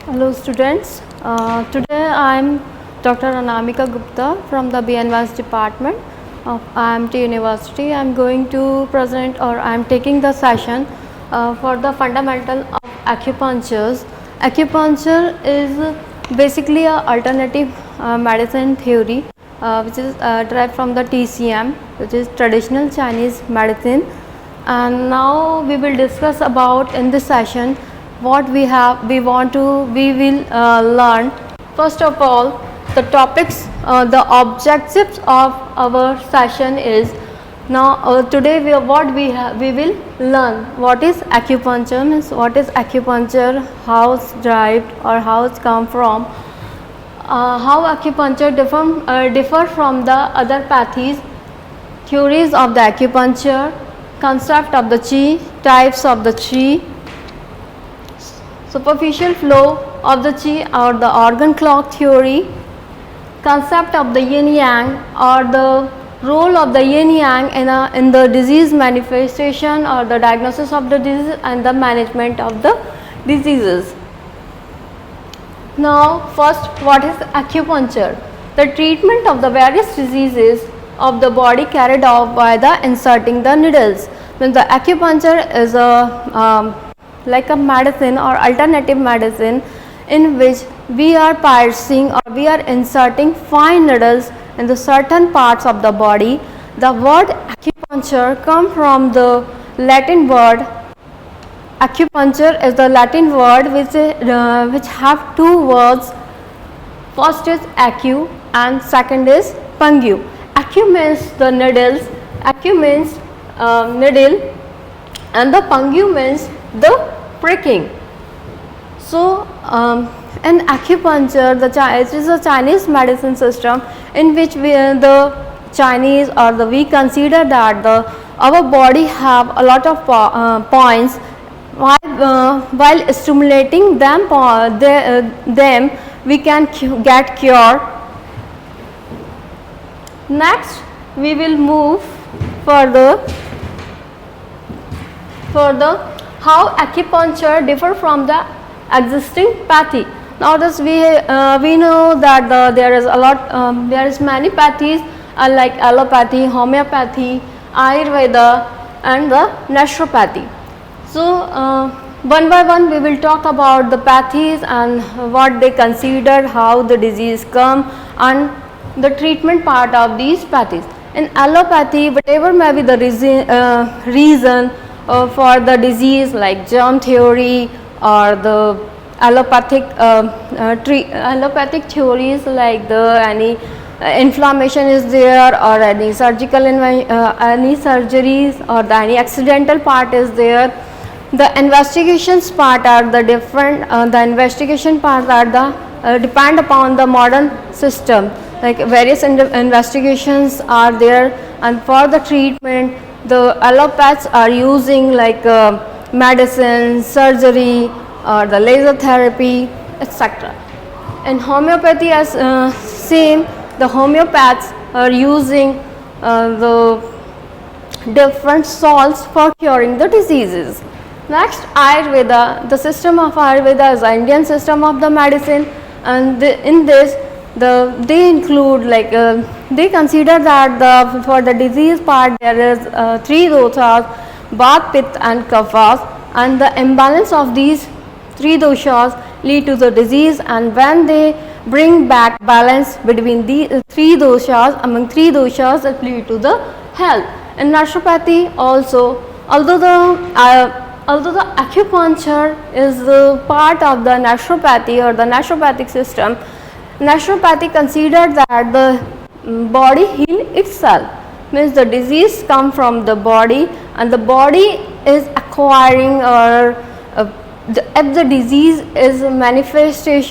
Hello students, today I am Dr. Anamika Gupta from the BNVAS department of IMT University. I am going to present or I am taking the session for the fundamental of acupuncture. Acupuncture is basically a alternative medicine theory which is derived from the TCM, which is traditional Chinese medicine, and now we will discuss about in this session what we will learn. First of all, the topics, the objectives of our session is now today we will learn what is acupuncture, means what is acupuncture, how it's derived or how it's come from, how acupuncture differ from the other pathies, theories of the acupuncture, concept of the qi, types of the qi, superficial flow of the qi or the organ clock theory, concept of the yin yang or the role of the yin yang in the disease manifestation or the diagnosis of the disease and the management of the diseases. Now first, what is acupuncture? The treatment of the various diseases of the body carried out by the inserting the needles. When the acupuncture is a like a medicine or alternative medicine in which we are piercing or we are inserting fine needles in the certain parts of the body. The word acupuncture come from the Latin word. Acupuncture is the Latin word which have two words. First is acu and second is pungu. Acu means the needles, acu means needle, and the pungu means the pricking. So in acupuncture, it is a Chinese medicine system in which the Chinese or we consider that our body have a lot of points. While stimulating them we can get cure. Next we will move further how acupuncture differ from the existing pathy. Now this we know that there is many pathies like allopathy, homeopathy, Ayurveda and the naturopathy. So one by one we will talk about the pathies and what they consider, how the disease come and the treatment part of these pathies. In allopathy, whatever may be the reason for the disease, like germ theory or the allopathic theories like any inflammation is there or any surgical any surgeries or any accidental part is there. The investigations part are the different. The investigation parts are the depend upon the modern system. Like various investigations are there, and for the treatment, the allopaths are using like medicine, surgery, or the laser therapy, etc. In homeopathy, as same, the homeopaths are using the different salts for curing the diseases. Next, Ayurveda. The system of Ayurveda is the Indian system of the medicine, and in this they include like they consider that for the disease part there is three doshas, Vata, Pitta and Kapha, and the imbalance of these three doshas lead to the disease, and when they bring back balance between the three doshas, among three doshas, it lead to the health. In naturopathy also, although the acupuncture is part of the naturopathy or the naturopathic system, naturopathy considers that the body heal itself, means the disease come from the body and the body is acquiring or if the disease is manifested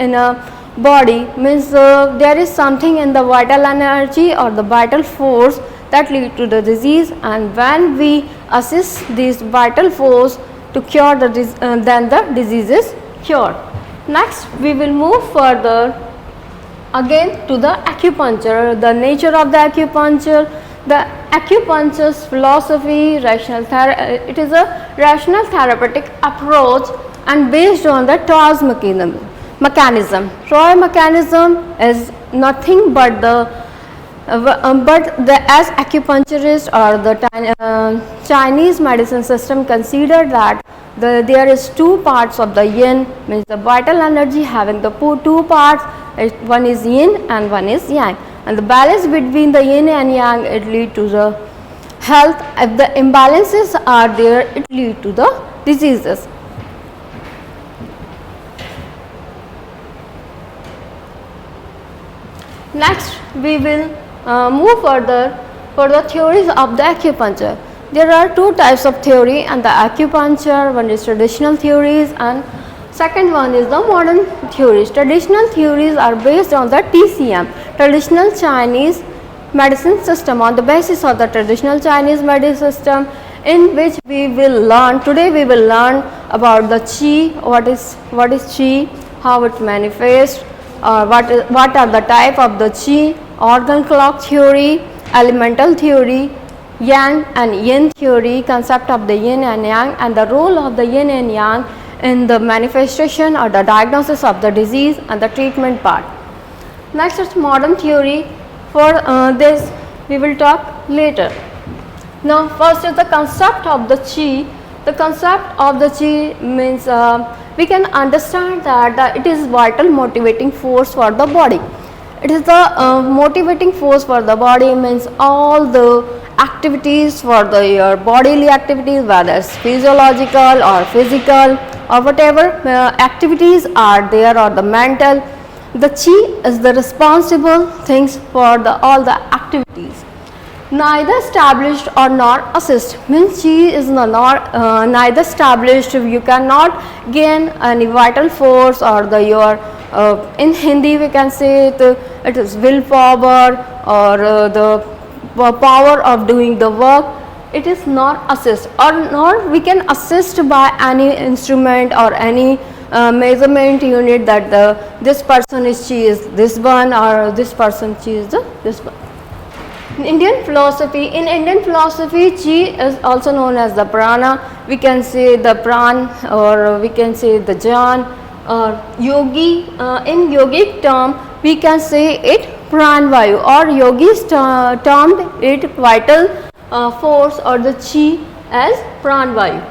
in a body, means there is something in the vital energy or the vital force that lead to the disease, and when we assist this vital force to cure the then the disease is cured. Next we will move further again to the acupuncture, the nature of the acupuncture. The acupuncture's philosophy, it is a rational therapeutic approach and based on the Troy's mechanism. Troy mechanism is nothing but as acupuncturist or the Chinese medicine system consider that there is two parts of the yin, means the vital energy having the two parts, one is yin and one is yang, and the balance between the yin and yang, it lead to the health. If the imbalances are there, it lead to the diseases. Next we will move further for the theories of the acupuncture. There are two types of theory and the acupuncture. One is traditional theories and second one is the modern theories. Traditional theories are based on the TCM, traditional Chinese medicine system. On the basis of the traditional Chinese medicine system, in which we will learn, today we will learn about the qi, what is qi, how it manifests, what are the type of the qi, organ clock theory, elemental theory, yang and yin theory, concept of the yin and yang, and the role of the yin and yang in the manifestation or the diagnosis of the disease and the treatment part. Next is modern theory. For this we will talk later. Now first is the concept of the qi. The concept of the qi means we can understand that it is vital motivating force for the body. It is the motivating force for the body, means all the activities for your bodily activities, whether it's physiological or physical or whatever activities are there, or the mental, the qi is the responsible things for all the activities. Neither established or not assist, means qi is neither established. You cannot gain any vital force or your in Hindi we can say it is willpower or the power of doing the work. It is not assist, or nor we can assist by any instrument or any measurement unit that this person is qi is this one or this person qi is this one. In Indian philosophy, qi is also known as the prana. We can say the pran or we can say the jan, or yogi. In yogic term, we can say it pranvayu, or yogis termed it vital force or the qi as pranvayu.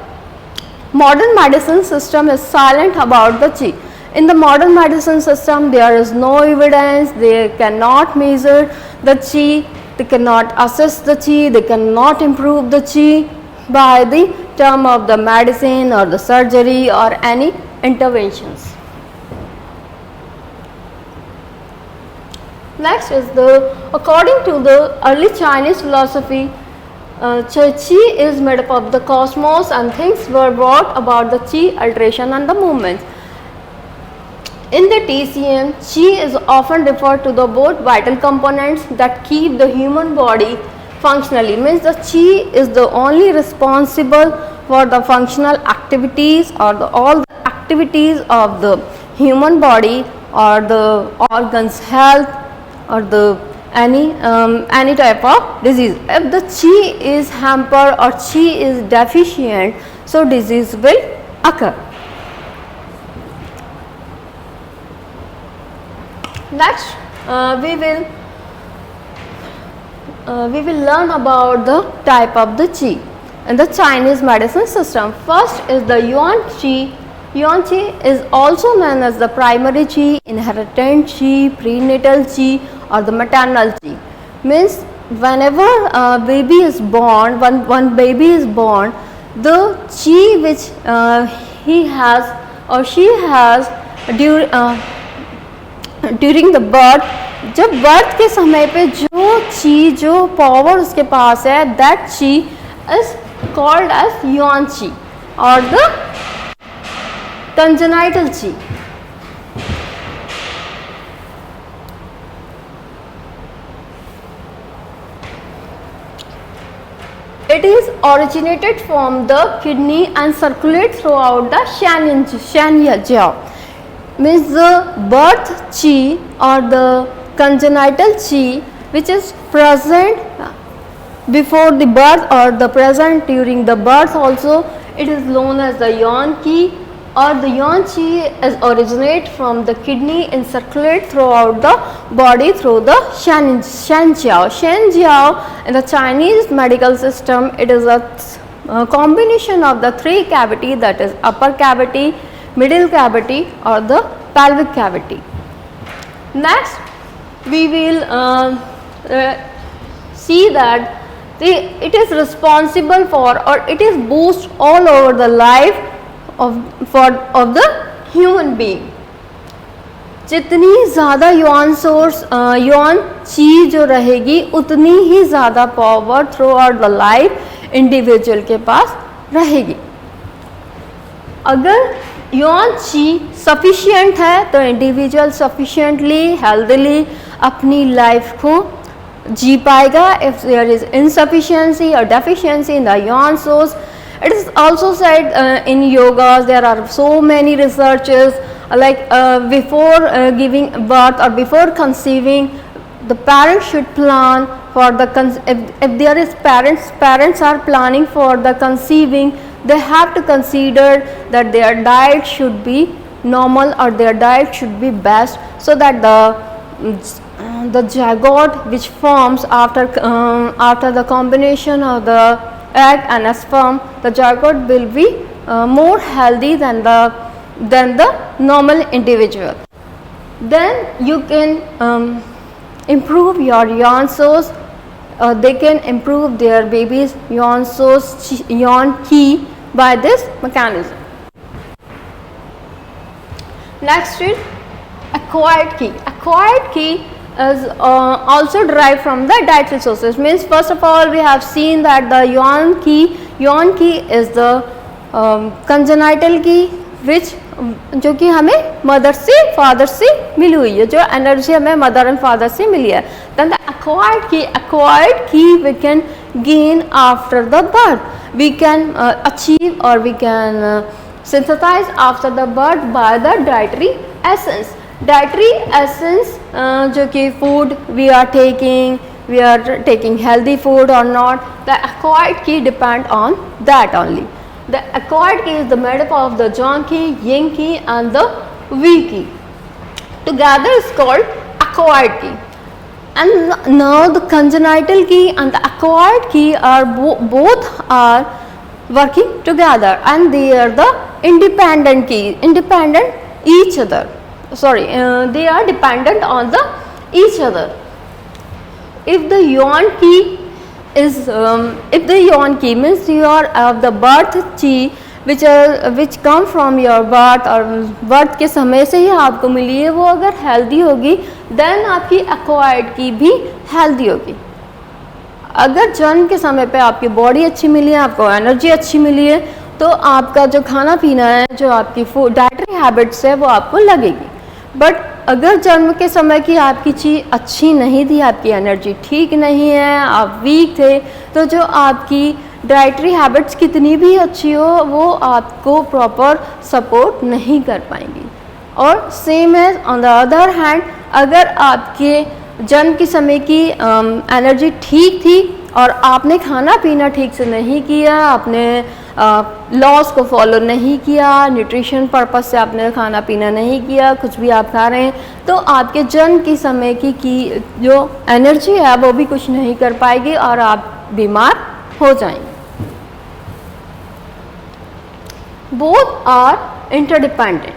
Modern medicine system is silent about the qi. In the modern medicine system, there is no evidence. They cannot measure the qi. They cannot assess the qi, they cannot improve the qi by the term of the medicine or the surgery or any interventions. Next is according to the early Chinese philosophy, qi is made up of the cosmos and things were brought about the qi alteration and the movements. In the TCM, qi is often referred to the both vital components that keep the human body functionally, means the qi is the only responsible for the functional activities or all the activities of the human body or the organs health or the any type of disease. If the qi is hampered or qi is deficient, so disease will occur. Next, we will learn about the type of the qi in the Chinese medicine system. First is the yuan qi. Yuan qi is also known as the primary qi, inherited qi, prenatal qi, or the maternal qi. Means whenever a baby is born, one baby is born, the qi which he has or she has during the birth, जब birth के समय पे जो ची जो power उसके पास है, that ची इज कॉल्ड एज युआन ची और द कंजेनाइटल ची. It is originated from the kidney and circulates throughout the Shanya jaw. Means the birth qi or the congenital qi which is present before the birth or the present during the birth also, it is known as the yuan qi or the yuan qi is originate from the kidney and circulate throughout the body through the shen jiao. Shen jiao in the Chinese medical system, it is a combination of the three cavity, that is upper cavity, middle cavity or the pelvic cavity. Next we will see that it is responsible for, or it is boost all over the life of the human being. जितनी ज़्यादा yuan source yuan qi जो रहेगी उतनी ही ज़्यादा power throughout the life individual के पास रहेगी. अगर yuan qi सफिशिएंट है तो इंडिविजुअल सफिशिएंटली हेल्दीली अपनी लाइफ को जी पाएगा. If there is insufficiency or deficiency in the yuan source, it is also said in yoga, there are so many researches like before giving birth or before conceiving, the parents should plan for the if there is parents are planning for the conceiving, they have to consider that their diet should be normal or their diet should be best, so that the zygote which forms after the combination of the egg and a sperm, the zygote will be more healthy than the normal individual. Then you can improve your yuan source. They can improve their baby's yuan source, yuan qi, by this mechanism. Next is acquired qi. Acquired qi is also derived from the dietary sources. Means first of all we have seen that the yuan qi is the congenital qi which जो कि हमें mother से father से मिली हुई है, जो energy हमें mother and father से मिली है. Then the acquired qi we can gain after the birth. We can achieve or we can synthesize after the birth by the dietary essence. Dietary essence जो कि food we are taking healthy food or not, the acquired qi depend on that only. The acquired qi is the made up of the Zhang qi, Yin qi and the Wei qi. Together is called acquired qi. And now the congenital qi and the acquired qi are both are working together, and they are the independent each other. They are dependent on each other. If the yuan qi if the yuan qi means your the birth qi which come from your birth और birth के समय से ही आपको मिली है, वो अगर healthy होगी then आपकी acquired qi भी healthy होगी. अगर जन्म के समय पे आपकी बॉडी अच्छी मिली है, आपको एनर्जी अच्छी मिली है, तो आपका जो खाना पीना है, जो आपकी फूड डाइटरी हैबिट्स है, वो आपको लगेगी. बट अगर जन्म के समय की आपकी चीज़ अच्छी नहीं थी, आपकी एनर्जी ठीक नहीं है, आप वीक थे, तो जो आपकी डाइटरी हैबिट्स कितनी भी अच्छी हो वो आपको प्रॉपर सपोर्ट नहीं कर पाएंगी. और सेम है ऑन द अदर हैंड, अगर आपके जन्म के समय की एनर्जी ठीक थी और आपने खाना पीना ठीक से नहीं किया, आपने लॉस को फॉलो नहीं किया, न्यूट्रिशन पर्पस से आपने खाना पीना नहीं किया, कुछ भी आप खा रहे हैं, तो आपके जन्म के समय की जो एनर्जी है वो भी कुछ नहीं कर पाएगी और आप बीमार हो जाएंगे. Both are interdependent.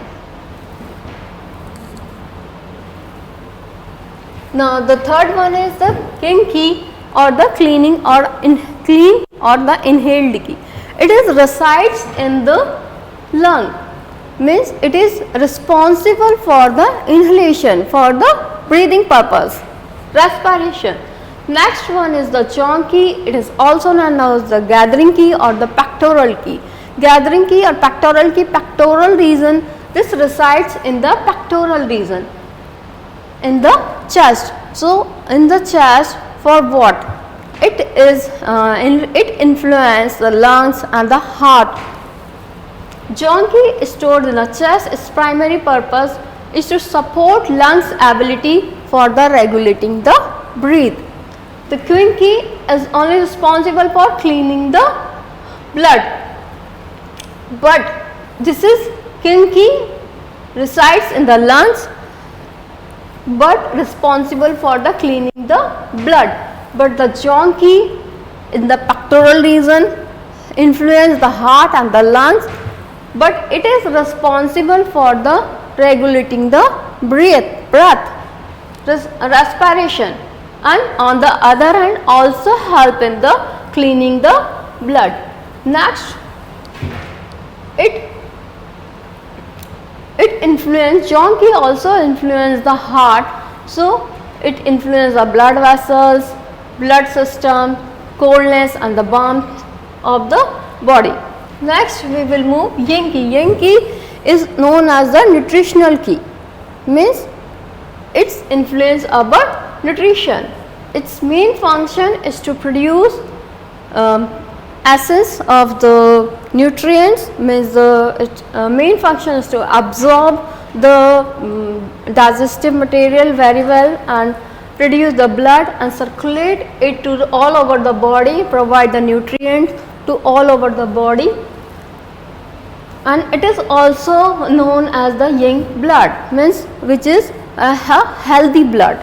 Now the third one is the king qi or the clean or the inhaled qi. It is resides in the lung, means it is responsible for the inhalation, for the breathing purpose, respiration. Next one is the Zhang qi. It is also known as the gathering qi or the pectoral qi. Gathering qi or pectoral qi, pectoral region, this resides in the pectoral region, in the chest. So in the chest, for what? It is it influences the lungs and the heart. Zhang qi is stored in the chest. Its primary purpose is to support lungs' ability for the regulating the breath. The qing qi is only responsible for cleaning the blood, but this is Qin Qi resides in the lungs but responsible for the cleaning the blood, but the Zhuang Qi in the pectoral region influence the heart and the lungs, but it is responsible for the regulating the breath, respiration, and on the other hand also help in the cleaning the blood. Next, it influence, Zhuang Qi also influence the heart, so it influence the blood vessels, blood system, coldness and the warmth of the body. Next we will move Yin Qi. Yin Qi is known as the nutritional Qi, means its influence about nutrition. Its main function is to produce essence of the nutrients, means its main function is to absorb the digestive material very well and produce the blood and circulate it to all over the body, provide the nutrients to all over the body, and it is also known as the yin blood, means which is a healthy blood.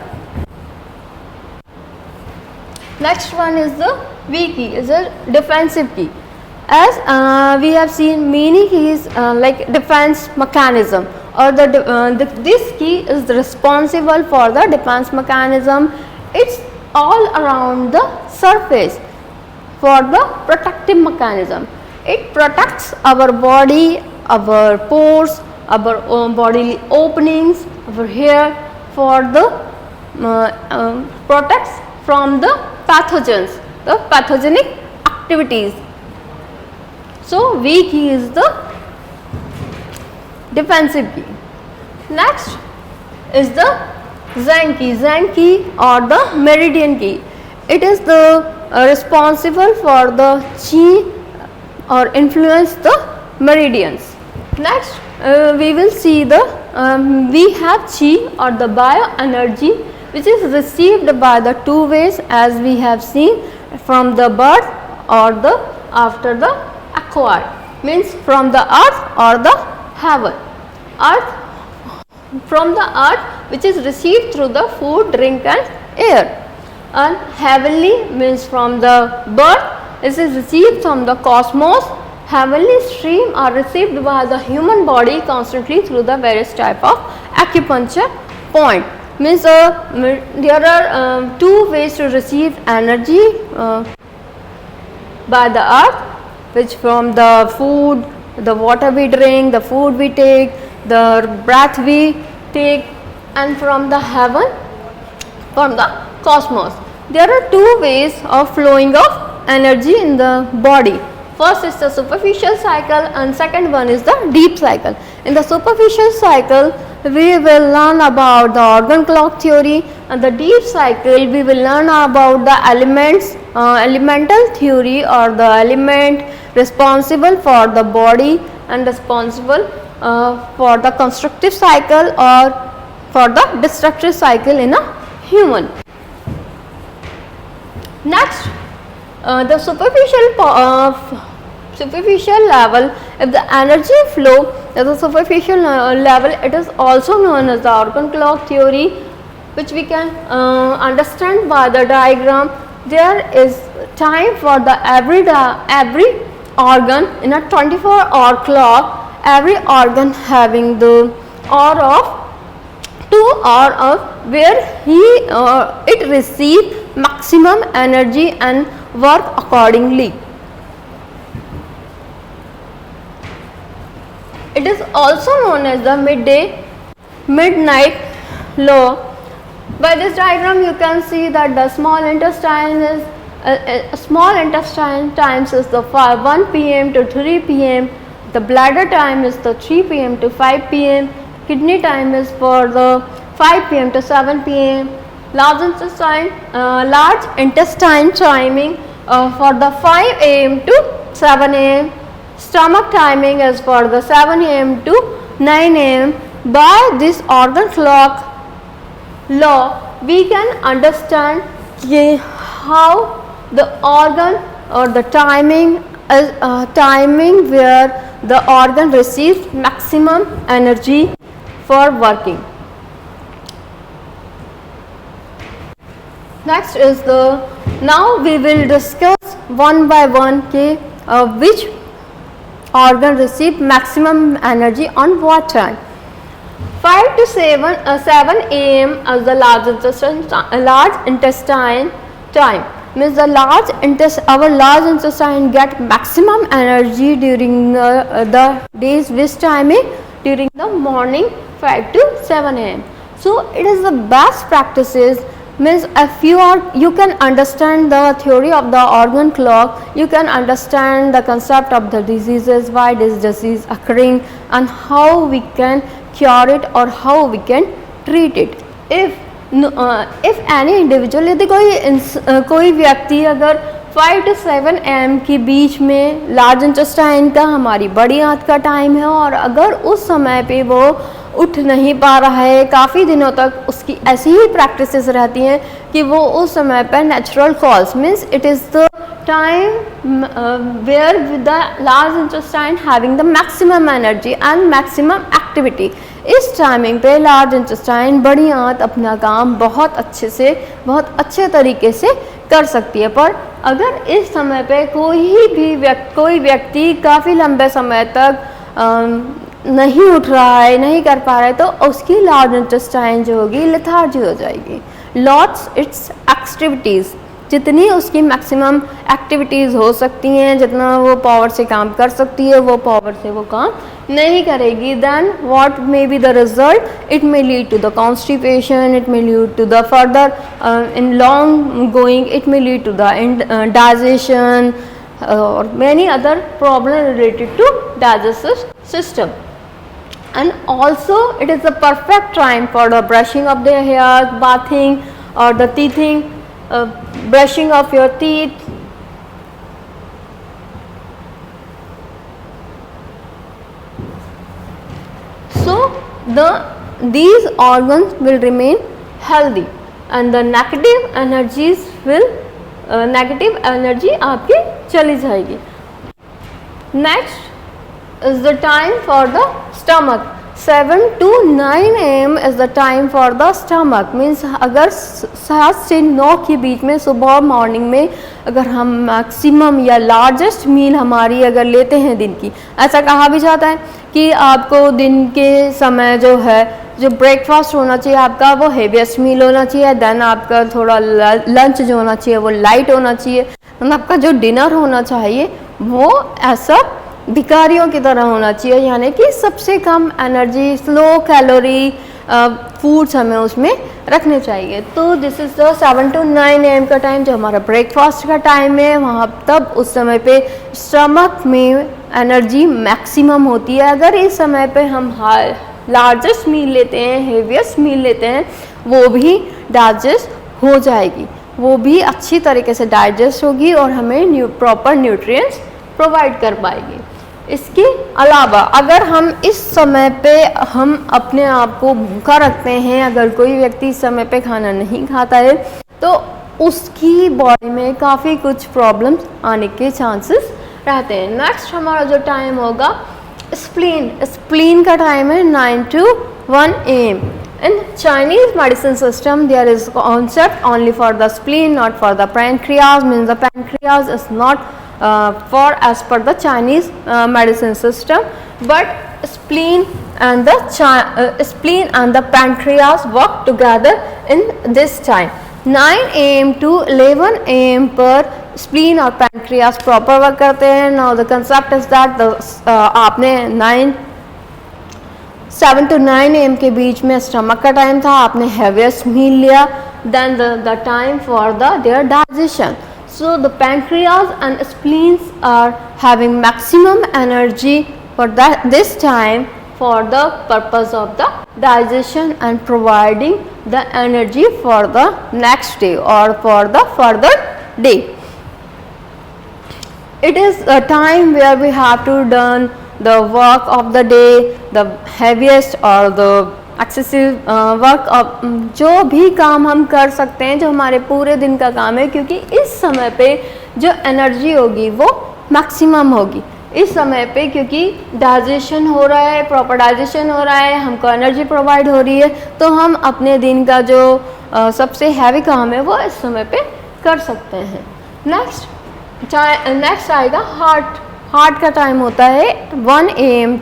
Next one is the V Qi, is a defensive Qi. As we have seen many keys like defense mechanism, or this Qi is responsible for the defense mechanism. It's all around the surface for the protective mechanism. It protects our body, our pores, our bodily openings, our hair, for the protects from the pathogens, the pathogenic activities. So V Qi is the defensive Qi. Next is the Zheng Qi. Zheng Qi or the meridian Qi. It is the responsible for the Qi or influence the meridians. Next we will see the we have Qi or the bioenergy, which is received by the two ways, as we have seen, from the birth or the after the acquired, means from the earth or the heaven. Earth, from the earth, which is received through the food, drink and air, and heavenly means from the birth, this is received from the cosmos. Heavenly stream are received by the human body constantly through the various type of acupuncture point. Means there are two ways to receive energy by the earth, which from the food, the water we drink, the food we take, the breath we take, and from the heaven, from the cosmos. There are two ways of flowing of energy in the body. First is the superficial cycle and second one is the deep cycle. In the superficial cycle, we will learn about the organ clock theory, and the deep cycle we will learn about the elements, elemental theory, or the element responsible for the body and responsible for the constructive cycle or for the destructive cycle in a human. Next, the superficial level, if the energy flow at the superficial level, it is also known as the organ clock theory, which we can understand by the diagram. There is time for the every organ in a 24-hour clock, every organ having the hour of 2 hours of where it receive maximum energy and work accordingly. It is also known as the midnight law. By this diagram you can see that the small intestine is small intestine times is the 1 p.m. to 3 p.m. The bladder time is the 3 p.m. to 5 p.m. Kidney time is for the 5 p.m. to 7 p.m. Large intestine timing for the 5 a.m. to 7 a.m. Stomach timing is for the 7 a.m. to 9 a.m. By this organ clock law, we can understand how the organ or the timing is timing where the organ receives maximum energy for working. Next is the, now we will discuss one by one which organ receive maximum energy on what time. 5 to 7 a.m. as the large intestine time, means the our large intestine get maximum energy during the days which timing, during the morning 5 to 7 a.m. So it is the best practices, means if you can understand the theory of the organ clock, you can understand the concept of the diseases, why this disease occurring, and how we can cure it or how we can treat it. If any individual, यदि कोई व्यक्ति अगर 5 to 7 am के बीच में large intestine का, हमारी बड़ी आंत का टाइम है, और अगर उस समय पे वो उठ नहीं पा रहा है, काफ़ी दिनों तक उसकी ऐसी ही प्रैक्टिसेस रहती हैं कि वो उस समय पर natural cause, means it is the time where with the large intestine having the maximum energy and maximum activity. इस टाइमिंग पे लार्ज इंटेस्टाइन, बड़ी आंत अपना काम बहुत अच्छे तरीके से कर सकती है. पर अगर इस समय पे कोई व्यक्ति काफ़ी लंबे समय तक नहीं उठ रहा है, नहीं कर पा रहा है, तो उसकी लार्ज इंटेस्टाइन जो होगी लेथार्जी हो जाएगी. लॉट्स इट्स एक्टिविटीज़, जितनी उसकी मैक्सिमम एक्टिविटीज़ हो सकती हैं, जितना वो पावर से काम कर सकती है, वो पावर से वो काम नहीं करेगी. Then what may be the result, it may lead to the constipation, it may lead to the further in long going, it may lead to the digestion और many other problems related to digestive system. And also it is the perfect time for the brushing of the hair, bathing or the teething, brushing of your teeth. So these organs will remain healthy and the negative energies will negative energy आपकी चली जाएगी. Next is the time for the stomach. 7 to 9 am is the time for the stomach, means अगर 7 से 9 के बीच में सुबह morning में अगर हम मैक्सिमम या लार्जेस्ट मील हमारी अगर लेते हैं दिन की, ऐसा कहा भी जाता है कि आपको दिन के समय जो ब्रेकफास्ट होना चाहिए आपका वो हेवीएस्ट मील होना चाहिए, देन आपका थोड़ा लंच जो होना चाहिए वो लाइट होना चाहिए, और आपका जो डिनर होना चाहिए वो ऐसा भिखारियों की तरह होना चाहिए, यानी कि सबसे कम एनर्जी, स्लो कैलोरी फूड्स हमें उसमें रखने चाहिए. तो this is the 7 to 9 am का टाइम जो हमारा ब्रेकफास्ट का टाइम है. वहाँ तब उस समय पे स्टमक में एनर्जी मैक्सिमम होती है. अगर इस समय पे हम लार्जेस्ट मील लेते हैं, हेवीएस्ट मील लेते हैं, वो भी डाइजेस्ट हो जाएगी, वो भी अच्छी तरीके से डाइजेस्ट होगी और हमें प्रॉपर न्यूट्रिएंट्स प्रोवाइड कर पाएगी. इसके अलावा अगर हम इस समय पे हम अपने आप को भूखा रखते हैं, अगर कोई व्यक्ति इस समय पे खाना नहीं खाता है, तो उसकी बॉडी में काफ़ी कुछ प्रॉब्लम्स आने के चांसेस रहते हैं. नेक्स्ट हमारा जो टाइम होगा स्प्लीन का टाइम है 9 to 1 am. In Chinese medicine system there is concept only for the spleen, not for the pancreas, means the pancreas is not for as per the Chinese medicine system, but spleen and the pancreas work together in this time. 9 am to 11 am पर spleen और pancreas proper work करते हैं. Now the concept is that आपने 7 to 9 am के बीच में stomach का time था, आपने हैवीएस्ट मील लिया, then the time for their digestion. So the pancreas and spleens are having maximum energy for this time for the purpose of the digestion and providing the energy for the next day or for the further day. It is a time where we have to done the work of the day, the heaviest or the excessive work of जो भी काम हम कर सकते हैं, जो हमारे पूरे दिन का काम है, क्योंकि इस समय पे जो एनर्जी होगी वो मैक्सिमम होगी. इस समय पे क्योंकि डाइजेशन हो रहा है, प्रॉपर डाइजेशन हो रहा है, हमको एनर्जी प्रोवाइड हो रही है, तो हम अपने दिन का जो सबसे हैवी काम है वो इस समय पे कर सकते हैं। नेक्स्ट आएगा हार्ट का टाइम होता है 11 AM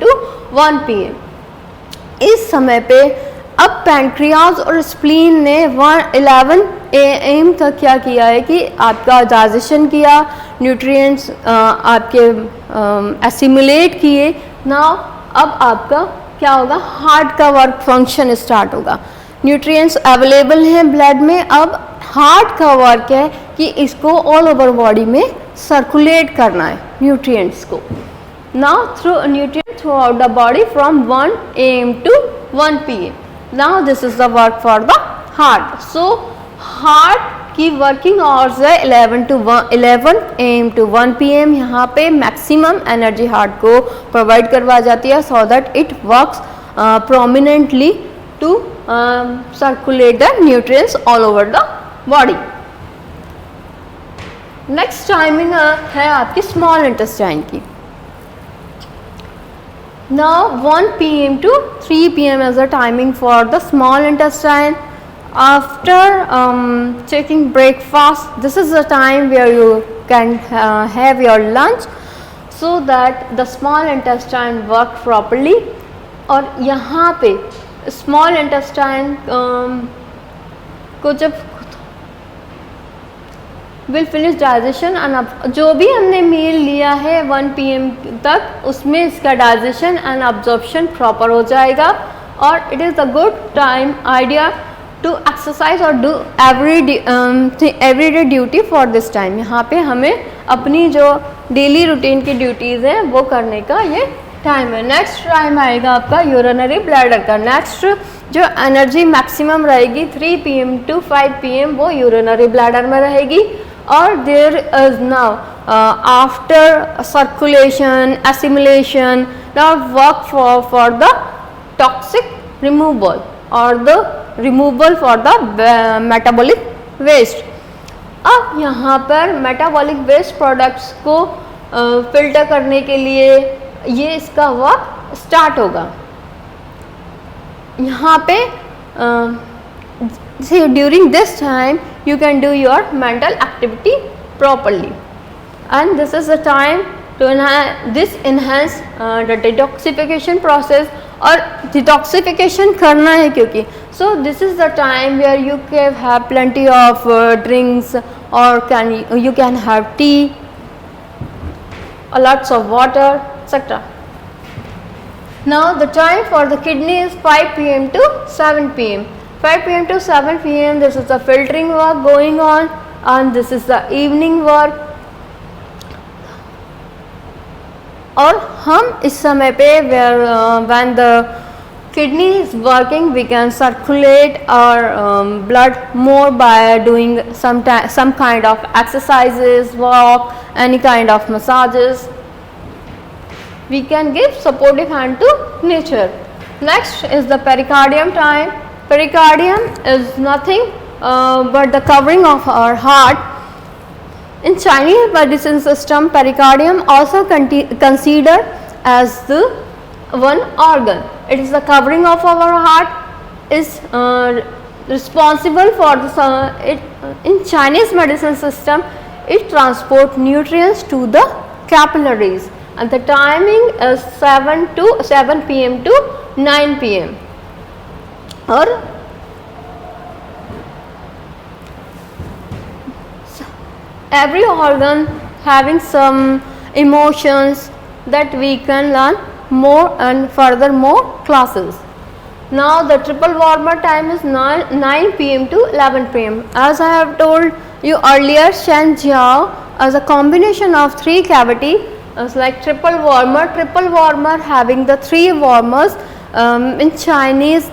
टू 1 PM। इस समय पे अब पैंक्रियाज और स्प्लीन ने 11 AM तक क्या किया है कि आपका डाइजेशन किया, न्यूट्रिएंट्स आपके एसिमुलेट किए। नाउ अब आपका क्या होगा, हार्ट का वर्क फंक्शन स्टार्ट होगा। न्यूट्रिएंट्स अवेलेबल हैं ब्लड में, अब हार्ट का वर्क है कि इसको ऑल ओवर बॉडी में सर्कुलेट करना है न्यूट्रिएंट्स को। Now through nutrients throughout the body from 1 AM to 1 PM। Now this is the work for the heart. So heart की वर्किंग आवर्स है 11 AM टू 1 PM। यहाँ पे maximum energy heart को provide करवा जाती है so that it works prominently to circulate the nutrients all over the body. Next timing है आपकी स्मॉल इंटेस्टाइन की। Now 1 PM to 3 PM is the timing for the small intestine. After taking breakfast, this is the time where you can have your lunch so that the small intestine work properly. और यहाँ पे small intestine को जब will finish digestion and जो भी हमने मील लिया है 1 PM तक उसमें इसका डाइजेशन एंड अब्जॉर्प्शन प्रॉपर हो जाएगा और it is a good time idea to exercise और do everyday duty for this time. यहाँ पे हमें अपनी जो डेली रूटीन की ड्यूटीज़ हैं वो करने का ये टाइम है। नेक्स्ट टाइम आएगा आपका यूरिनरी ब्लैडर का। नेक्स्ट जो एनर्जी मैक्सिमम रहेगी 3 PM टू 5 PM वो यूरिनरी ब्लैडर में रहेगी। और there is now after circulation assimilation now work for the toxic removal or the removal for the metabolic waste। अब यहाँ पर मेटाबॉलिक वेस्ट प्रोडक्ट्स को फिल्टर करने के लिए ये इसका वर्क स्टार्ट होगा। यहाँ पे during this time you can do your mental activity properly and this is the time to enhance the detoxification process। और detoxification करना है क्योंकि so this is the time where you can have plenty of drinks or you can have tea, lots of water, etc. Now the time for the kidney is 5 PM to 7 PM। 5 PM to 7 PM this is the filtering work going on and this is the evening work। और हम इस समय पे when the kidney is working we can circulate our blood more by doing some kind of exercises, walk, any kind of massages. We can give supportive hand to nature। Next is the pericardium time। Pericardium is nothing but the covering of our heart। In Chinese medicine system, pericardium also considered as the one organ। It is the covering of our heart, is responsible for the in Chinese medicine system it transport nutrients to the capillaries and the timing is 7 PM to 9 PM। और every organ having some emotions that we can learn more and further more classes। Now the triple warmer time is 9 PM to 11 PM। As I have told you earlier, Shen Jiao as a combination of 3 cavity is like triple warmer। Triple warmer having the 3 warmers in Chinese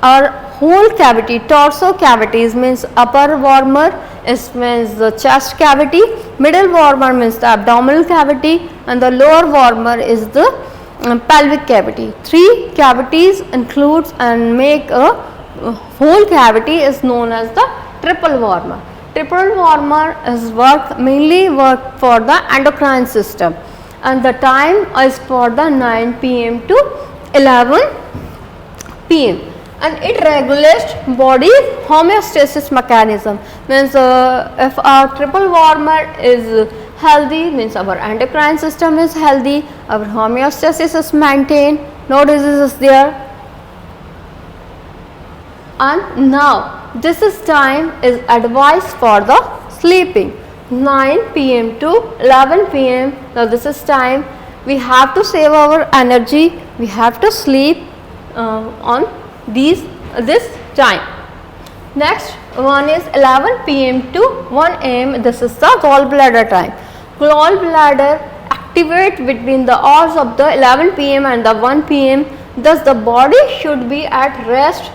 our whole cavity, torso cavities means upper warmer is means the chest cavity, middle warmer means the abdominal cavity and the lower warmer is the pelvic cavity। 3 cavities includes and make a whole cavity is known as the triple warmer। triple warmer is mainly work for the endocrine system, and the time is for the 9 p.m. to 11 p.m. and it regulates body homeostasis mechanism. Means if our triple warmer is healthy, means our endocrine system is healthy, our homeostasis is maintained, no disease is there. And now this is time is advised for the sleeping, 9 p.m. to 11 p.m. Now this is time we have to save our energy, we have to sleep on this time. Next one is 11 p.m. to 1 a.m. This is the gallbladder time. Gallbladder activate between the hours of the 11 p.m. and the 1 p.m. Thus the body should be at rest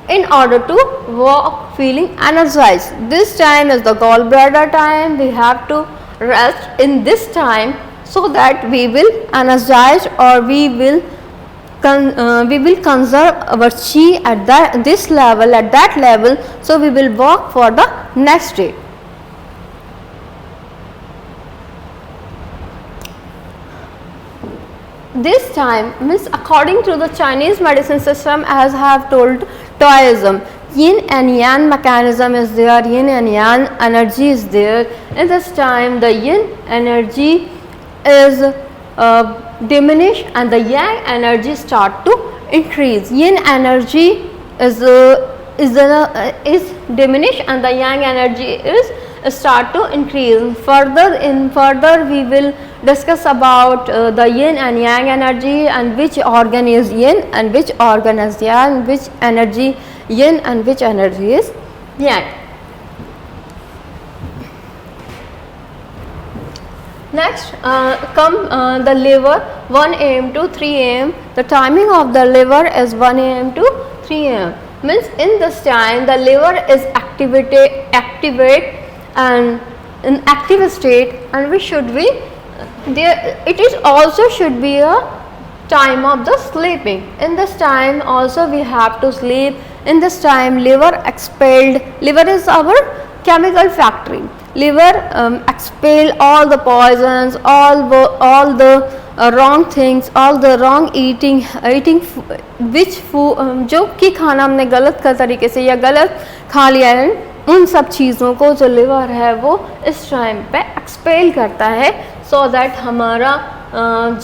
in order to walk feeling energized. This time is the gallbladder time. We have to rest in this time so that we will energize, or we will conserve our chi at that level, so we will work for the next day. This time means according to the Chinese medicine system, as I have told, Taoism, yin and yang mechanism is there, yin and yang energy is there. In this time the yin energy is diminish and the yang energy start to increase. Yin energy is diminish and the yang energy is start to increase. Further we will discuss about the yin and yang energy, and which organ is yin and which organ is yang, which energy yin and which energy is yang. Next come the liver, 1 a.m. to 3 a.m. The timing of the liver is 1 a.m. to 3 a.m. Means in this time the liver is activate and in active state, and we should be there. It is also should be a time of the sleeping. In this time also we have to sleep. In this time liver is our chemical factory. Liver expel all the poisons, all the wrong things, all the wrong eating which food जो कि खाना हमने गलत का तरीके से या गलत खा लिया है, उन सब चीज़ों को जो लिवर है वो इस टाइम पे एक्सपेल करता है, सो दैट हमारा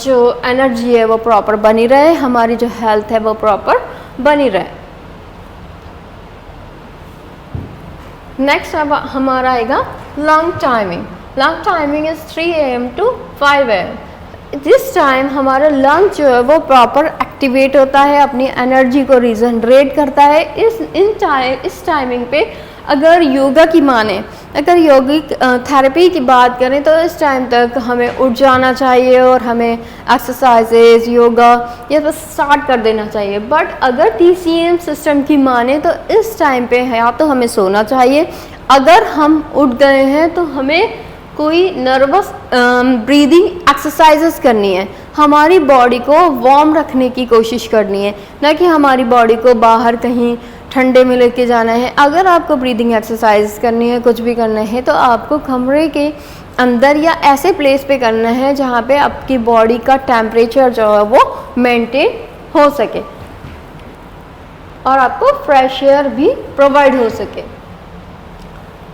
जो एनर्जी है वो प्रॉपर बनी रहे, हमारी जो हेल्थ है वो प्रॉपर बनी रहे. नेक्स्ट अब हमारा आएगा lung timing. Lung timing is 3 AM to 5 AM. जिस टाइम हमारा लंग जो है वो प्रॉपर एक्टिवेट होता है, अपनी एनर्जी को रीजनरेट करता है. इस टाइमिंग पे अगर योगा की माने, अगर योगिक थेरेपी की बात करें तो इस टाइम तक हमें उठ जाना चाहिए और हमें एक्सरसाइजेज योगा ये बस स्टार्ट कर देना चाहिए. बट अगर TCM सिस्टम की माने तो इस टाइम पे है या तो हमें सोना चाहिए. अगर हम उठ गए हैं तो हमें कोई नर्वस ब्रीदिंग एक्सरसाइजेस करनी है, हमारी बॉडी को वार्म रखने की कोशिश करनी है, ना कि हमारी बॉडी को बाहर कहीं ठंडे में लेके जाना है. अगर आपको ब्रीदिंग एक्सरसाइज करनी है, कुछ भी करना है, तो आपको कमरे के अंदर या ऐसे प्लेस पे करना है जहाँ पे आपकी बॉडी का टेम्परेचर जो है वो मेंटेन हो सके और आपको फ्रेश एयर भी प्रोवाइड हो सके.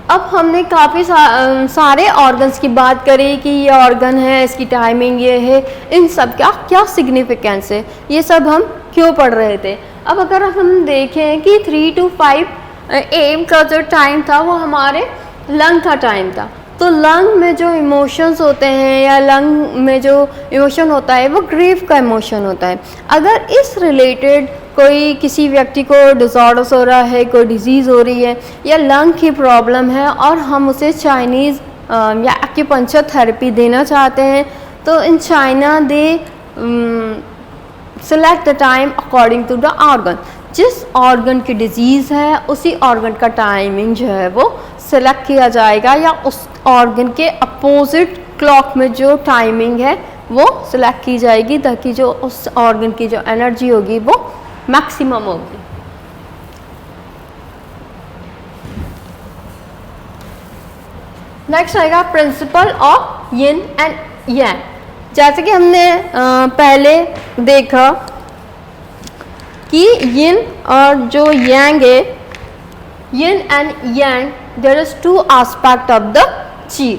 अब हमने काफ़ी सारे ऑर्गन्स की बात करी कि ये ऑर्गन है, इसकी टाइमिंग ये है, इन सब का क्या सिग्निफिकेंस है, ये सब हम क्यों पढ़ रहे थे. अब अगर हम देखें कि 3 to 5 AM का जो टाइम था वो हमारे लंग का टाइम था. तो लंग में जो इमोशंस होते हैं या लंग में जो इमोशन होता है वो ग्रीफ का इमोशन होता है. अगर इस रिलेटेड कोई किसी व्यक्ति को डिसऑर्डर्स हो रहा है, कोई डिजीज़ हो रही है या लंग की प्रॉब्लम है और हम उसे चाइनीज़ या एक्यूपंक्चर थेरेपी देना चाहते हैं, तो in China they select the time according to the organ. जिस ऑर्गन की डिजीज़ है उसी ऑर्गन का टाइमिंग जो है वो सेलेक्ट किया जाएगा, या उस ऑर्गन के अपोजिट क्लॉक में जो टाइमिंग है वो सिलेक्ट की जाएगी, ताकि जो उस ऑर्गन की जो एनर्जी होगी वो मैक्सिमम होगी. नेक्स्ट आएगा प्रिंसिपल ऑफ यिन एंड यांग। जैसे कि हमने पहले देखा कि यिन और जो यांग है, yin and yang, there is two aspect of the chi.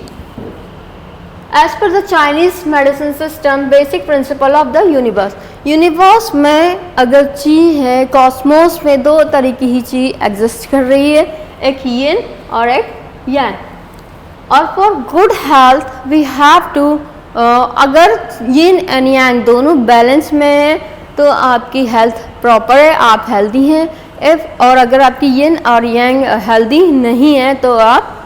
As per the Chinese medicine system, basic principle of the universe, universe में अगर ची है, कॉस्मोस में दो तरह की ही ची एग्जिस्ट कर रही है, एक यिन और एक यांग। और for good health we have to, अगर यिन एंड यांग दोनों बैलेंस में है तो आपकी हेल्थ प्रॉपर है, आप हेल्दी हैं। इफ और अगर आपकी यिन और यांग हेल्दी नहीं है तो आप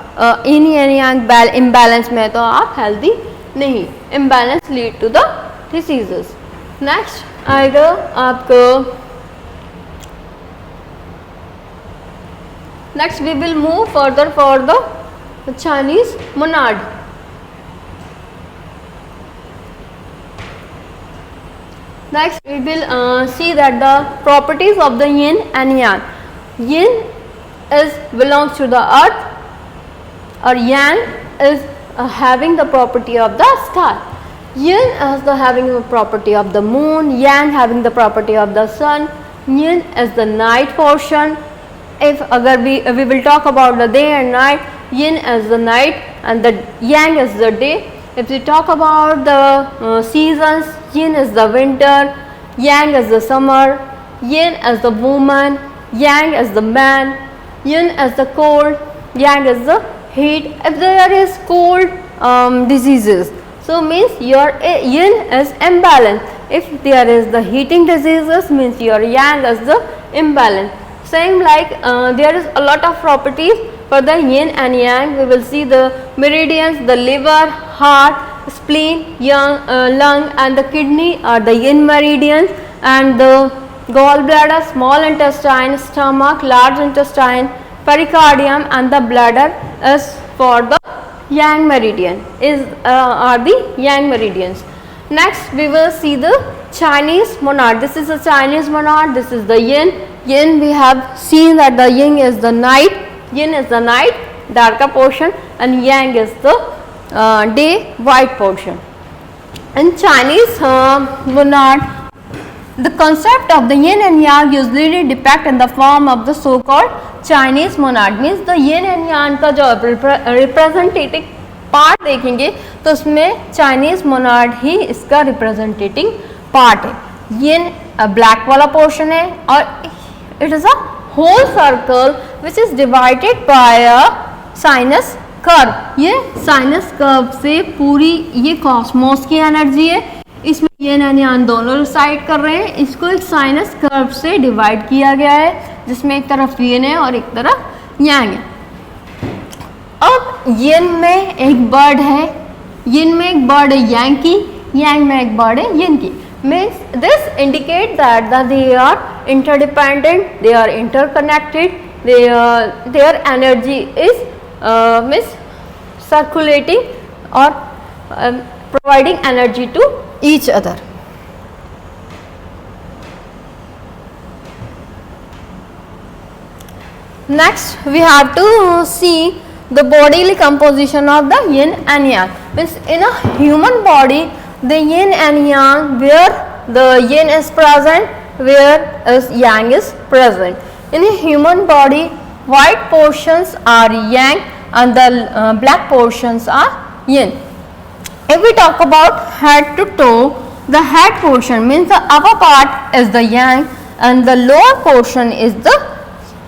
इन एंड यांग इम्बैलेंस में है तो आप हेल्दी नहीं। Imbalance lead to the diseases. Next आएगा आपको, next we will move further for the Chinese monad. Next we will see that the properties of the yin and yang. Yin is belongs to the earth or yang is having the property of the sky. Yin is the having the property of the moon, yang having the property of the sun. Yin is the night portion. If agar we will talk about the day and night, yin is the night and the yang is the day. If we talk about the seasons, yin is the winter, yang is the summer, yin is the woman, yang is the man, yin is the cold, yang is the heat. If there is cold diseases, so means your yin is imbalanced. If there is the heating diseases, means your yang is the imbalance. Same like there is a lot of properties for the yin and yang. We will see the meridians, the liver, heart, spleen, lung and the kidney are the yin meridians, and the gallbladder, small intestine, stomach, large intestine, pericardium and the bladder is for the yang meridian, are the yang meridians. Next we will see the Chinese monad. This is the Chinese monad, this is the yin. Yin, we have seen that the yin is the night, yin is the night, darker portion, and yang is the day, white portion. In Chinese monad, the concept of the yin and yang usually depict in the form of the so-called Chinese monad. Means the yin and yang का जो representative part देखेंगे तो उसमें Chinese monad ही इसका representating part है. yin black वाला portion है और it is a whole circle which is divided by a sinus curve. ये साइनस कर्व से पूरी ये कॉस्मोस की एनर्जी है, इसमें ये यान दोनों रिसाइड कर रहे हैं. इसको एक साइनस कर्व से डिवाइड किया गया है जिसमें एक तरफ यिन है और एक तरफ यांग है. अब यिन में एक बर्ड है, यिन में एक बर्ड है यांग की, यांग में एक बर्ड है यिन की. Means this indicate that they are interdependent, they are interconnected, their energy is means circulating or providing energy to each other. Next we have to see the bodily composition of the yin and yang. Means in a human body the yin and yang, where the yin is present, where is yang is present. In a human body white portions are yang and the black portions are yin. If we talk about head to toe, the head portion means the upper part is the yang and the lower portion is the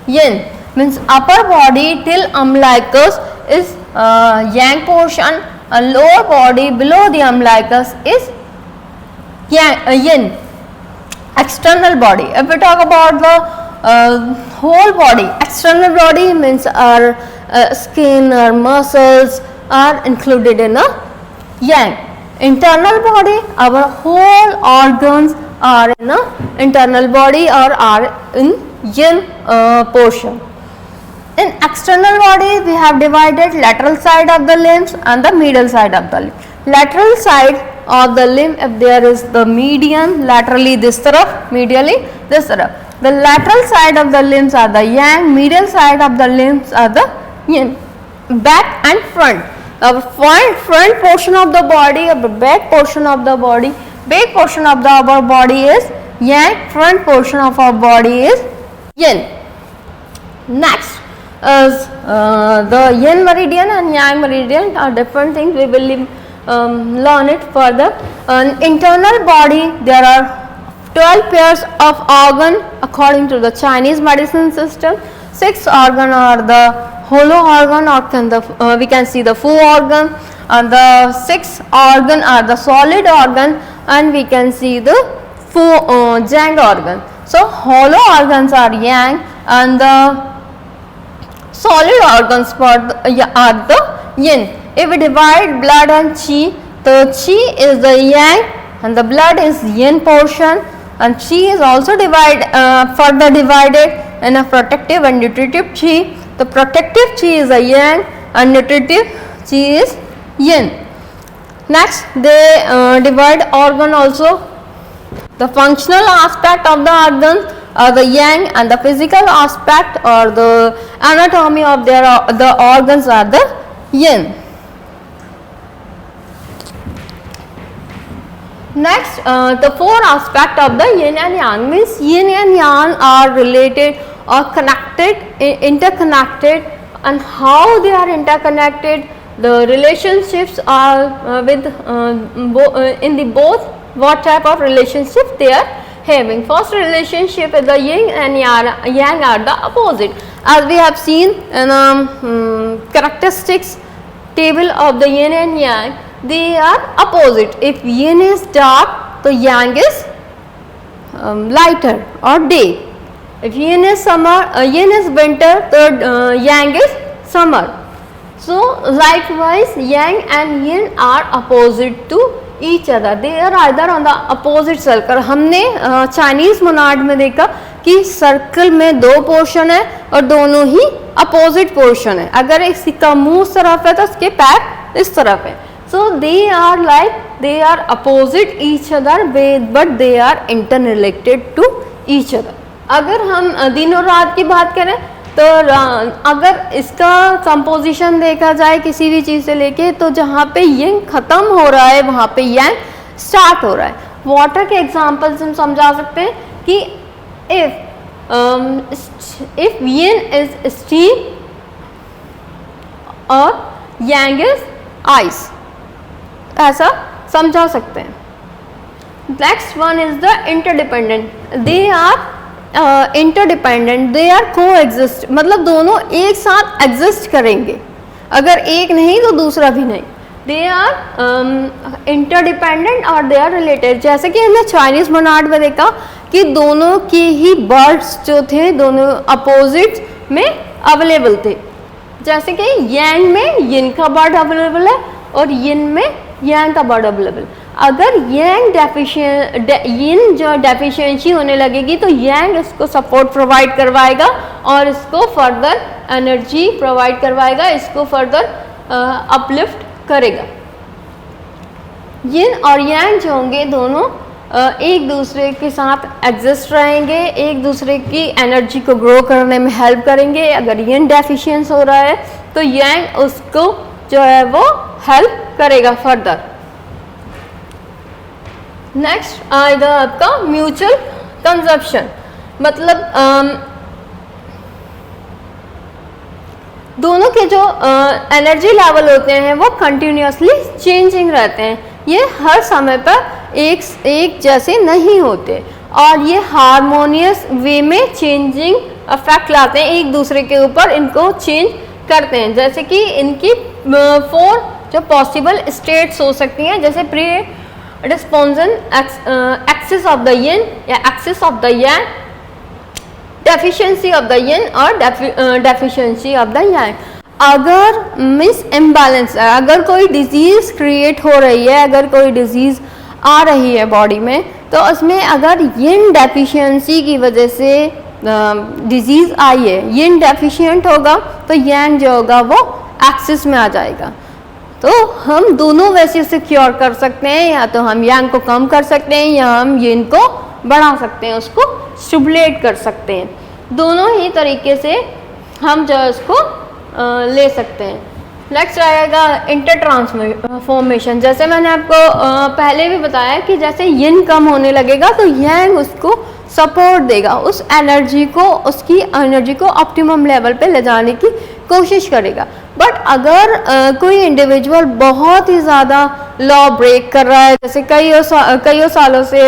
yin. Means upper body till umbilicus is yang portion and lower body below the umbilicus is yin. External body, if we talk about the whole body, external body means our skin, our muscles are included in a yang. Internal body, our whole organs are in a internal body or are in yin portion. In external body we have divided lateral side of the limbs and the medial side of the limb. Lateral side of the limb, if there is the median, laterally this taraf, medially this taraf. The lateral side of the limbs are the yang, medial side of the limbs are the yin. Back and front, front portion of the body or the back portion of the body. Back portion of our body is yang, front portion of our body is yin. Next is the yin meridian and yang meridian are different things. We will learn it further. Internal body, there are 12 pairs of organ according to the Chinese medicine system. 6 organ are the hollow organ, or we can see the full organ, and the 6 organ are the solid organ, and we can see the full yang organ. So hollow organs are yang and the solid organs are the yin. If we divide blood and qi, the qi is the yang and the blood is yin portion, and qi is also further divided in a protective and nutritive qi. The protective qi is a yang and nutritive qi is yin. Next, they divide organ also. The functional aspect of the organs are the yang, and the physical aspect or the anatomy of the organs are the yin. Next, the 4 aspect of the yin and yang means yin and yang are related or connected, interconnected, and how they are interconnected. The relationships are in the both what type of relationship they are having. First relationship is the yin and yang are the opposite, as we have seen in characteristics table of the yin and yang. They are opposite. If yin is dark, the yang is lighter or day. If yin is winter, the yang is summer. So likewise, yang and yin are opposite to each other. They are either on the opposite circle. हमने Chinese Monod में देखा कि circle में 2 portion है और दोनों ही opposite portion है. अगर इसका मुंह इस तरफ है तो इसके पैर इस तरफ है. So they are opposite each other, but they are interrelated to each other. अगर हम दिन और रात की बात करें तो अगर इसका कंपोजिशन देखा जाए किसी भी चीज़ से लेके, तो जहाँ पे यिन ख़त्म हो रहा है वहाँ पे yang स्टार्ट हो रहा है. वाटर के एग्जांपल से हम समझा सकते हैं कि if yin is steam और yang is ice, ऐसा समझा सकते हैं. Next one is the interdependent. They are interdependent, they are coexist, मतलब दोनों एक साथ एग्जिस्ट करेंगे. अगर एक नहीं तो दूसरा भी नहीं. दे आर इंटरडिपेंडेंट और दे आर रिलेटेड. जैसे कि हमने चाइनीज मोनाड में देखा कि दोनों के ही बर्ड्स जो थे दोनों अपोजिट में अवेलेबल थे. जैसे कि यांग में यिन का बर्ड अवेलेबल है और यिन में यांग का बर्ड अवेलेबल. अगर यिन जो डेफिशिएंसी होने लगेगी तो यांग इसको सपोर्ट प्रोवाइड करवाएगा और इसको फर्दर एनर्जी प्रोवाइड करवाएगा, इसको फर्दर अपलिफ्ट करेगा. यिन और यांग जो होंगे दोनों एक दूसरे के साथ एग्जिस्ट रहेंगे, एक दूसरे की एनर्जी को ग्रो करने में हेल्प करेंगे. अगर यिन डेफिशिएंस हो रहा है तो यांग उसको जो है वो हेल्प करेगा फर्दर. नेक्स्ट आएगा आपका म्यूचुअल कंजप्शन. मतलब दोनों के जो एनर्जी लेवल होते हैं वो कंटिन्यूसली चेंजिंग रहते हैं. ये हर समय पर एक जैसे नहीं होते और ये हारमोनियस वे में चेंजिंग इफेक्ट लाते हैं, एक दूसरे के ऊपर इनको चेंज करते हैं. जैसे कि इनकी 4 जो पॉसिबल स्टेट्स हो सकती हैं, जैसे predisposition, excess of the yin या excess of the yang, deficiency of the yin और डेफिशिएंसी ऑफ द यांग. अगर मिस इम्बैलेंस है, अगर कोई डिजीज़ क्रिएट हो रही है, अगर कोई डिजीज़ आ रही है बॉडी में, तो उसमें अगर यिन डेफिशिएंसी की वजह से डिजीज़ आई है, यिन डेफिशिएंट होगा तो यांग जो होगा वो एक्सिस में आ जाएगा. तो हम दोनों वैसे से क्योर कर सकते हैं, या तो हम यांग को कम कर सकते हैं या हम यिन को बढ़ा सकते हैं, उसको स्टिमुलेट कर सकते हैं. दोनों ही तरीके से हम जो इसको ले सकते हैं. नेक्स्ट आएगा इंटर ट्रांसफॉर्मेशन। जैसे मैंने आपको पहले भी बताया कि जैसे यिन कम होने लगेगा तो यांग उसको सपोर्ट देगा, उस एनर्जी को, उसकी एनर्जी को ऑप्टिमम लेवल पे ले जाने की कोशिश करेगा। बट अगर कोई इंडिविजुअल बहुत ही ज़्यादा लॉ ब्रेक कर रहा है, जैसे कई सालों से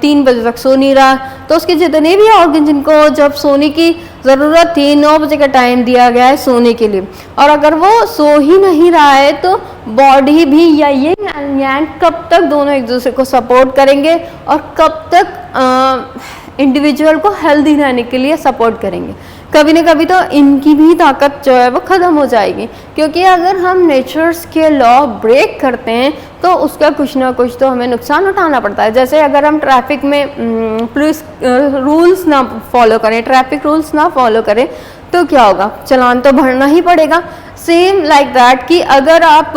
3 बजे तक सो नहीं रहा, तो उसके जितने भी ऑर्गन जिनको जब सोने की ज़रूरत थी 9 बजे का टाइम दिया गया है सोने के लिए, और अगर वो सो ही नहीं रहा है तो बॉडी भी या ये यांग कब तक दोनों एक दूसरे को सपोर्ट करेंगे और कब तक इंडिविजुअल को हेल्दी रहने के लिए सपोर्ट करेंगे। कभी ना कभी तो इनकी भी ताकत जो है वो ख़त्म हो जाएगी, क्योंकि अगर हम नेचर्स के लॉ ब्रेक करते हैं तो उसका कुछ ना कुछ तो हमें नुकसान उठाना पड़ता है। जैसे अगर हम ट्रैफिक में पुलिस रूल्स ना फॉलो करें, ट्रैफिक रूल्स ना फॉलो करें तो क्या होगा, चालान तो भरना ही पड़ेगा। सेम लाइक दैट कि अगर आप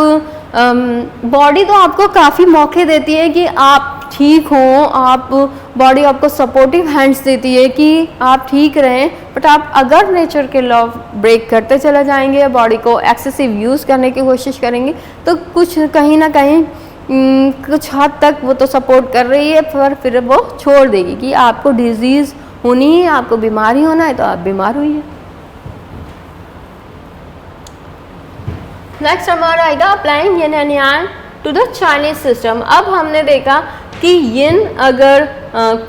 बॉडी तो आपको काफ़ी मौके देती है कि आप ठीक हो, आप बॉडी आपको सपोर्टिव हैंड्स देती है कि आप ठीक रहें, बट आप अगर नेचर के लॉ ब्रेक करते चले जाएंगे, बॉडी को एक्सेसिव यूज़ करने की कोशिश करेंगे तो कुछ कहीं ना कहीं कुछ हद तक वो तो सपोर्ट कर रही है, पर फिर वो छोड़ देगी कि आपको डिजीज़ होनी है, आपको बीमारी होना है तो आप बीमार हुई है। नेक्स्ट हमारा आएगा applying yin and yang to the Chinese system. अब हमने देखा कि यिन अगर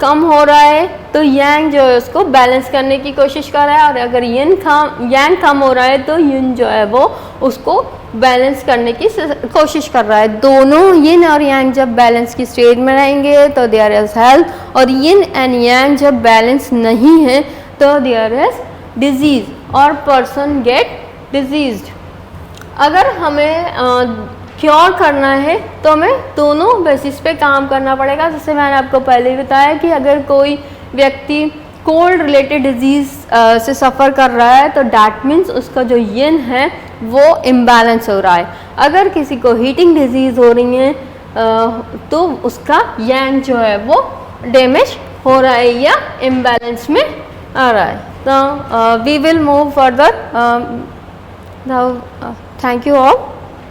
कम हो रहा है तो यांग जो है उसको बैलेंस करने की कोशिश कर रहा है, और अगर यांग कम हो रहा है तो यिन जो है वो उसको बैलेंस करने की कोशिश कर रहा है। दोनों यिन और यांग जब बैलेंस की स्टेज में रहेंगे तो देयर इज हेल्थ, और यिन एंड यांग जब बैलेंस नहीं है तो देयर इज डिजीज़ और पर्सन गेट डिजीज्ड। अगर हमें क्योर करना है तो हमें दोनों बेसिस पे काम करना पड़ेगा। जैसे मैंने आपको पहले ही बताया कि अगर कोई व्यक्ति कोल्ड रिलेटेड डिजीज़ से सफ़र कर रहा है तो डैट मीन्स उसका जो यिन है वो इम्बैलेंस हो रहा है। अगर किसी को हीटिंग डिजीज़ हो रही है तो उसका यांग जो है वो डैमेज हो रहा है या इम्बैलेंस में आ रहा है। तो we will move further. Now thank you all.